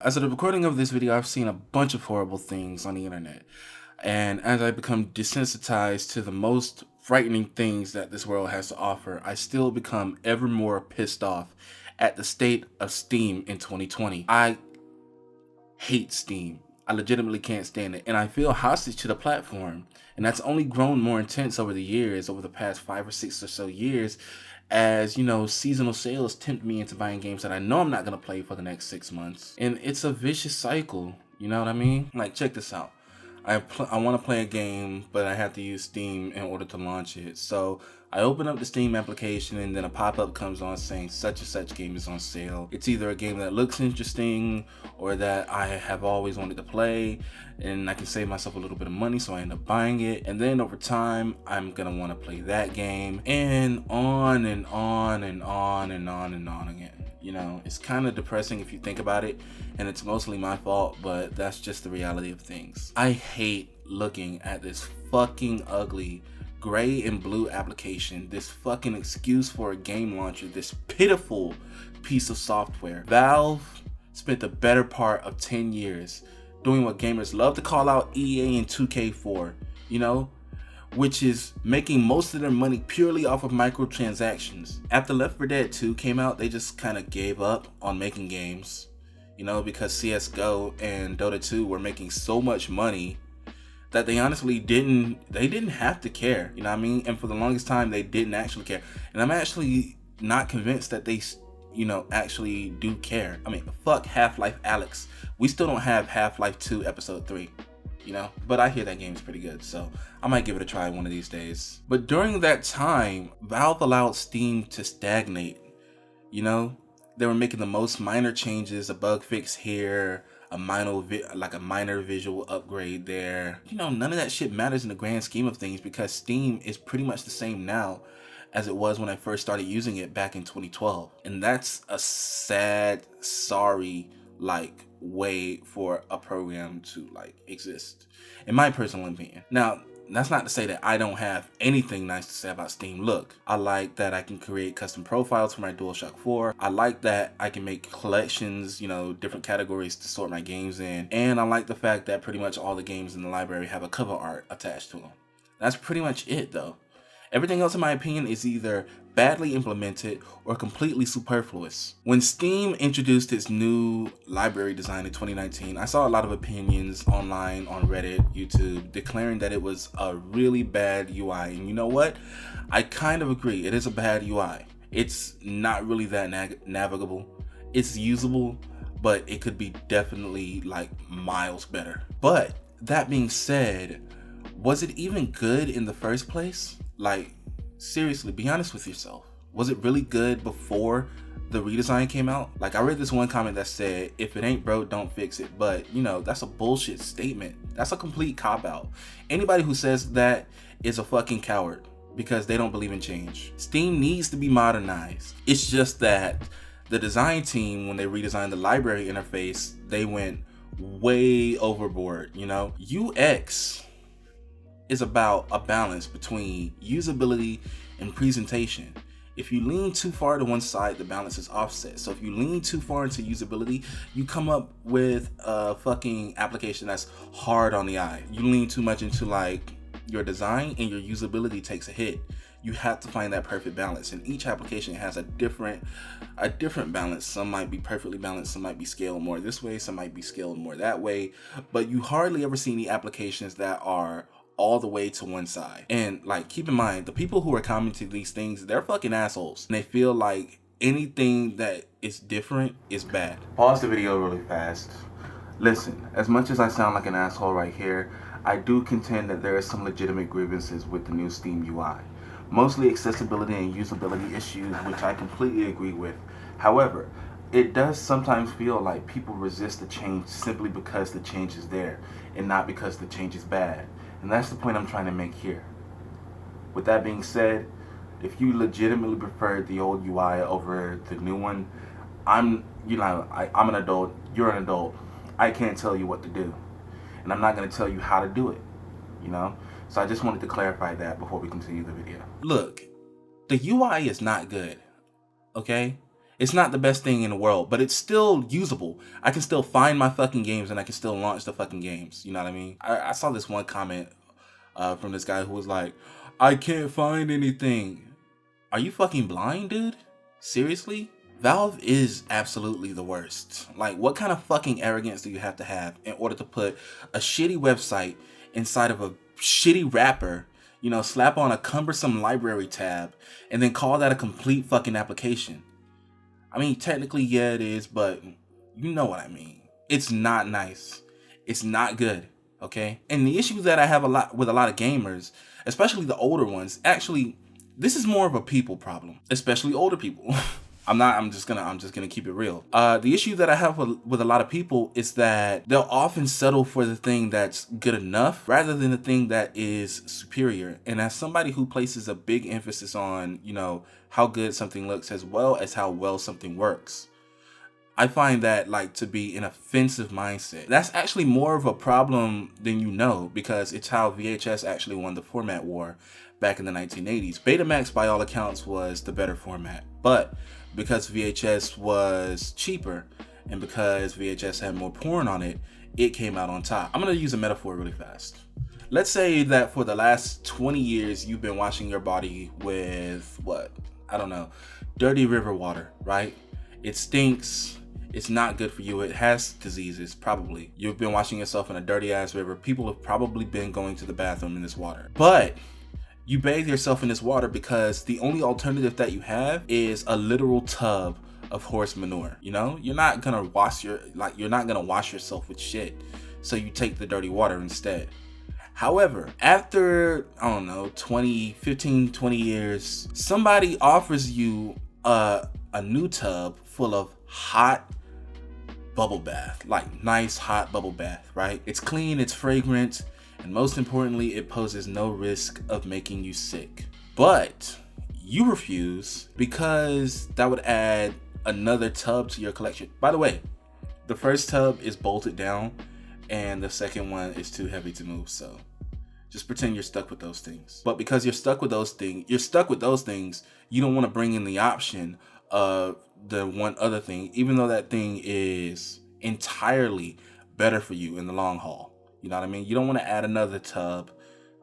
As of the recording of this video, I've seen a bunch of horrible things on the internet. And as I become desensitized to the most frightening things that this world has to offer, I still become ever more pissed off at the state of Steam in 2020. I hate Steam. I legitimately can't stand it. And I feel hostage to the platform. And that's only grown more intense over the years, over the past 5 or 6 or so years, as seasonal sales tempt me into buying games that I know I'm not gonna play for the next 6 months. And it's a vicious cycle, you know what I mean? Like, check this out. I want to play a game, but I have to use Steam in order to launch it. So I open up the Steam application and then a pop-up comes on saying such and such game is on sale. It's either a game that looks interesting or that I have always wanted to play, and I can save myself a little bit of money, so I end up buying it. And then over time, I'm gonna want to play that game, and on and on and on and on and on again. It's kind of depressing if you think about it, and it's mostly my fault, but that's just the reality of things. I hate looking at this fucking ugly gray and blue application, this fucking excuse for a game launcher, this pitiful piece of software. Valve spent the better part of 10 years doing what gamers love to call out EA and 2K for, which is making most of their money purely off of microtransactions. After Left 4 Dead 2 came out, they just kind of gave up on making games, because CSGO and Dota 2 were making so much money that they honestly didn't have to care, you know what I mean? And for the longest time, they didn't actually care. And I'm actually not convinced that they actually do care. I mean, fuck Half-Life Alyx. We still don't have Half-Life 2 Episode 3. But I hear that game's pretty good, so I might give it a try one of these days. But during that time, Valve allowed Steam to stagnate. They were making the most minor changes, a bug fix here, a minor visual upgrade there. None of that shit matters in the grand scheme of things, because Steam is pretty much the same now as it was when I first started using it back in 2012. And that's a sad, sorry, way for a program to exist, in my personal opinion. Now, that's not to say that I don't have anything nice to say about Steam. Look, I like that I can create custom profiles for my DualShock 4. I like that I can make collections, different categories to sort my games in. And I like the fact that pretty much all the games in the library have a cover art attached to them. That's pretty much it, though. Everything else, in my opinion, is either badly implemented or completely superfluous. When Steam introduced its new library design in 2019, I saw a lot of opinions online on Reddit, YouTube, declaring that it was a really bad UI. And you know what? I kind of agree. It is a bad UI. It's not really that navigable. It's usable, but it could be definitely miles better. But that being said, was it even good in the first place? Seriously, be honest with yourself. Was it really good before the redesign came out? I read this one comment that said, if it ain't broke, don't fix it. But, that's a bullshit statement. That's a complete cop-out. Anybody who says that is a fucking coward, because they don't believe in change. Steam needs to be modernized. It's just that the design team, when they redesigned the library interface, they went way overboard, UX is about a balance between usability and presentation. If you lean too far to one side, the balance is offset. So if you lean too far into usability, you come up with a fucking application that's hard on the eye. You lean too much into your design, and your usability takes a hit. You have to find that perfect balance, and each application has a different balance. Some might be perfectly balanced, some might be scaled more this way, some might be scaled more that way, but you hardly ever see any applications that are all the way to one side. And keep in mind, the people who are commenting these things, they're fucking assholes, and they feel like anything that is different is bad. Pause the video really fast. Listen, as much as I sound like an asshole right here, I do contend that there are some legitimate grievances with the new Steam UI. Mostly accessibility and usability issues, which I completely agree with. However, it does sometimes feel like people resist the change simply because the change is there, and not because the change is bad. And that's the point I'm trying to make here. With that being said, if you legitimately prefer the old UI over the new one, I'm an adult, you're an adult. I can't tell you what to do. And I'm not going to tell you how to do it, So I just wanted to clarify that before we continue the video. Look, the UI is not good, okay? It's not the best thing in the world, but it's still usable. I can still find my fucking games and I can still launch the fucking games. You know what I mean? I saw this one comment from this guy who was like, I can't find anything. Are you fucking blind, dude? Seriously? Valve is absolutely the worst. Like, what kind of fucking arrogance do you have to have in order to put a shitty website inside of a shitty wrapper, you know, slap on a cumbersome library tab, and then call that a complete fucking application? I mean, technically, yeah, it is, but you know what I mean. It's not nice. It's not good, okay? And the issue that I have a lot with a lot of gamers, especially the older ones, actually, this is more of a people problem, especially older people. I'm just gonna keep it real. The issue that I have with a lot of people is that they'll often settle for the thing that's good enough rather than the thing that is superior. And as somebody who places a big emphasis on, you know, how good something looks as well as how well something works, I find that like to be an offensive mindset. That's actually more of a problem than you know, because it's how VHS actually won the format war back in the 1980s. Betamax, by all accounts, was the better format, but because VHS was cheaper and because VHS had more porn on it, it came out on top. I'm gonna use a metaphor really fast. Let's say that for the last 20 years, you've been washing your body with what? I don't know, dirty river water, right? It stinks. It's not good for you. It has diseases, probably. You've been washing yourself in a dirty ass river. People have probably been going to the bathroom in this water. But you bathe yourself in this water because the only alternative that you have is a literal tub of horse manure. You know, you're not gonna wash yourself with shit. So you take the dirty water instead. However, after, I don't know, 20 years, somebody offers you a new tub full of hot bubble bath, like nice hot bubble bath, right? It's clean, it's fragrant, and most importantly, it poses no risk of making you sick. But you refuse because that would add another tub to your collection. By the way, the first tub is bolted down and the second one is too heavy to move, so just pretend you're stuck with those things. But because you're stuck with those things, you don't want to bring in the option of the one other thing, even though that thing is entirely better for you in the long haul. You know what I mean? You don't want to add another tub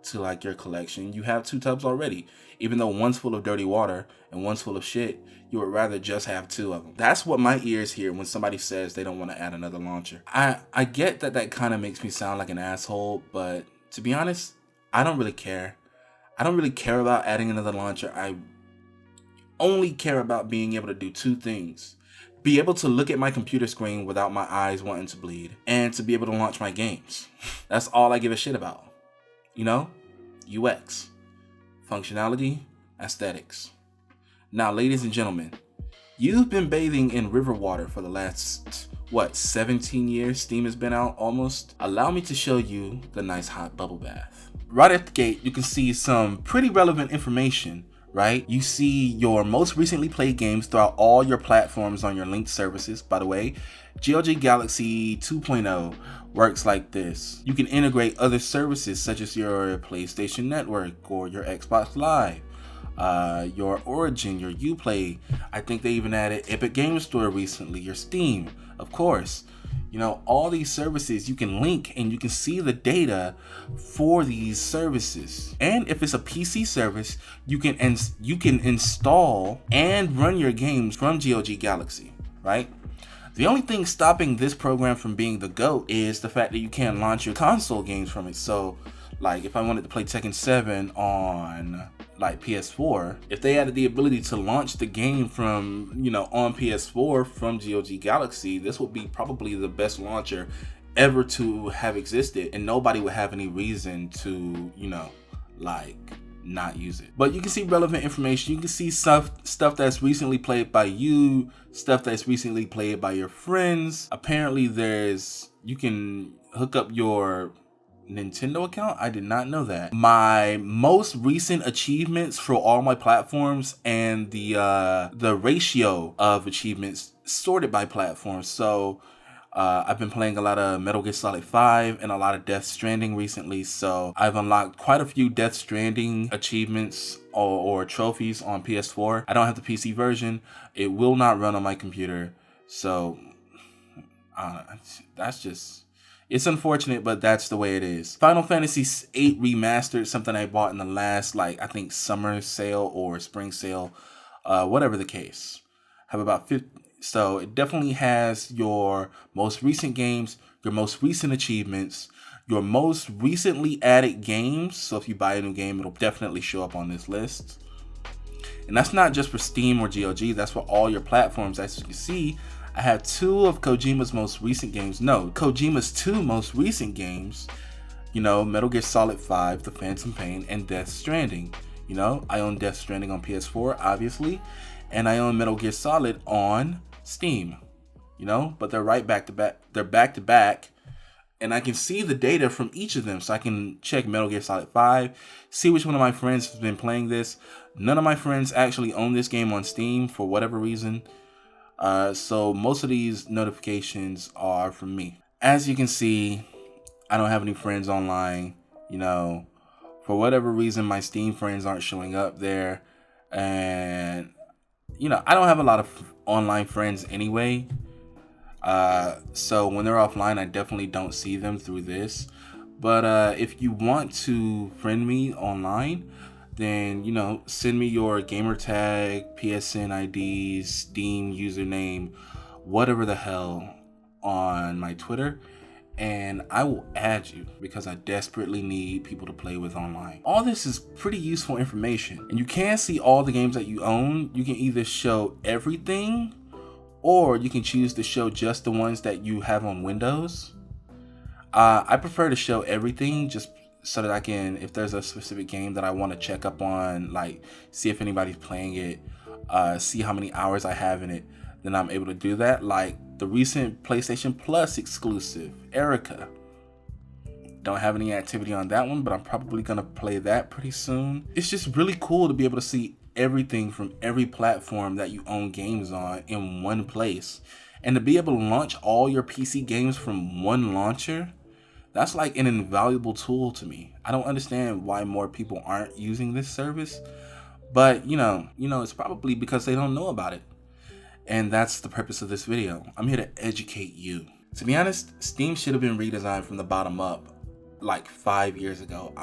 to like your collection. You have two tubs already. Even though one's full of dirty water and one's full of shit, you would rather just have two of them. That's what my ears hear when somebody says they don't want to add another launcher. I get that kind of makes me sound like an asshole, but to be honest, I don't really care. I don't really care about adding another launcher. I only care about being able to do two things: be able to look at my computer screen without my eyes wanting to bleed, and to be able to launch my games. That's all I give a shit about. You know? UX, functionality, aesthetics. Now, ladies and gentlemen, you've been bathing in river water for the last, 17 years Steam has been out almost? Allow me to show you the nice hot bubble bath. Right at the gate, you can see some pretty relevant information, right? You see your most recently played games throughout all your platforms on your linked services. By the way, GOG Galaxy 2.0 works like this. You can integrate other services such as your PlayStation Network or your Xbox Live, your Origin, your Uplay. I think they even added Epic Games Store recently, your Steam, of course. You know, all these services you can link and you can see the data for these services. And if it's a PC service, you can install and run your games from GOG Galaxy, right? The only thing stopping this program from being the GOAT is the fact that you can't launch your console games from it. So, like, if I wanted to play Tekken 7 on like PS4, if they added the ability to launch the game from, on PS4 from GOG Galaxy, this would be probably the best launcher ever to have existed, and nobody would have any reason to, not use it. But you can see relevant information. You can see stuff that's recently played by you, stuff that's recently played by your friends. Apparently you can hook up your Nintendo account. I did not know that. My most recent achievements for all my platforms and the ratio of achievements sorted by platform. So I've been playing a lot of Metal Gear Solid 5 and a lot of Death Stranding recently, so I've unlocked quite a few Death Stranding achievements or trophies on PS4. I don't have the PC version. It will not run on my computer, so that's just... It's unfortunate, but that's the way it is. Final Fantasy VIII Remastered, something I bought in the last, I think, summer sale or spring sale, whatever the case. Have about 50... So it definitely has your most recent games, your most recent achievements, your most recently added games. So if you buy a new game, it'll definitely show up on this list. And that's not just for Steam or GOG, that's for all your platforms. As you can see, I have 2 of Kojima's most recent games. No, Kojima's 2 most recent games. Metal Gear Solid 5, The Phantom Pain, and Death Stranding. I own Death Stranding on PS4, obviously. And I own Metal Gear Solid on Steam. But they're right back to back. They're back to back. And I can see the data from each of them. So I can check Metal Gear Solid 5, see which one of my friends has been playing this. None of my friends actually own this game on Steam for whatever reason. So most of these notifications are from me. As you can see, I don't have any friends online. For whatever reason, my Steam friends aren't showing up there. And, I don't have a lot of online friends anyway. So when they're offline, I definitely don't see them through this. But if you want to friend me online, then, send me your gamer tag, PSN ID, Steam username, whatever the hell on my Twitter, and I will add you because I desperately need people to play with online. All this is pretty useful information, and you can see all the games that you own. You can either show everything, or you can choose to show just the ones that you have on Windows. I prefer to show everything just so that I can, if there's a specific game that I want to check up on, see if anybody's playing it, see how many hours I have in it, then I'm able to do that. Like the recent PlayStation Plus exclusive, Erica. Don't have any activity on that one, but I'm probably gonna play that pretty soon. It's just really cool to be able to see everything from every platform that you own games on in one place. And to be able to launch all your PC games from one launcher, that's like an invaluable tool to me. I don't understand why more people aren't using this service, but it's probably because they don't know about it. And that's the purpose of this video. I'm here to educate you. To be honest, Steam should have been redesigned from the bottom up 5 years ago.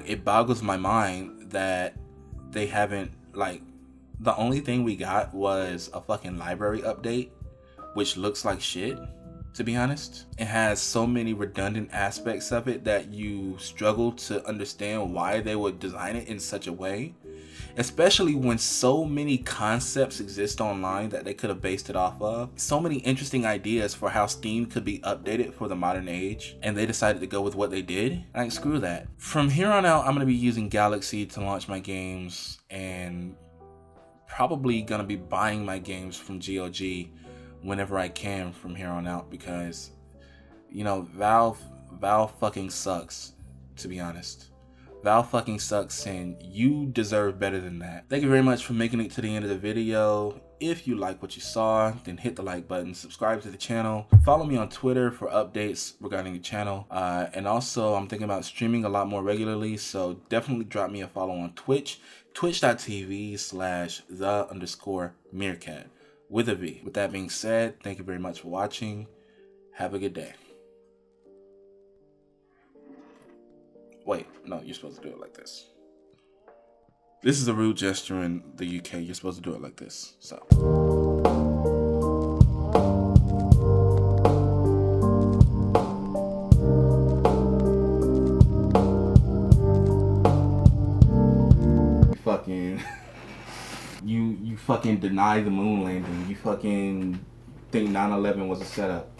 It boggles my mind that they haven't, the only thing we got was a fucking library update, which looks like shit. To be honest, it has so many redundant aspects of it that you struggle to understand why they would design it in such a way, especially when so many concepts exist online that they could have based it off of. So many interesting ideas for how Steam could be updated for the modern age, and they decided to go with what they did. Screw that. From here on out, I'm going to be using Galaxy to launch my games, and probably going to be buying my games from GOG whenever I can from here on out, because Valve fucking sucks, to be honest. Valve fucking sucks, and you deserve better than that. Thank you very much for making it to the end of the video. If you like what you saw, then hit the like button, subscribe to the channel, follow me on Twitter for updates regarding the channel, and also I'm thinking about streaming a lot more regularly, so definitely drop me a follow on Twitch, twitch.tv/the_meerkat with a V. With that being said, thank you very much for watching. Have a good day. Wait, no, you're supposed to do it like this. This is a rude gesture in the UK. You're supposed to do it like this, so. You fucking deny the moon landing. You fucking think 9/11 was a setup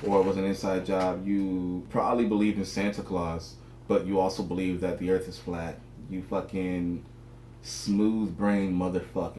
or it was an inside job. You probably believe in Santa Claus, but you also believe that the earth is flat. You fucking smooth brain motherfucker.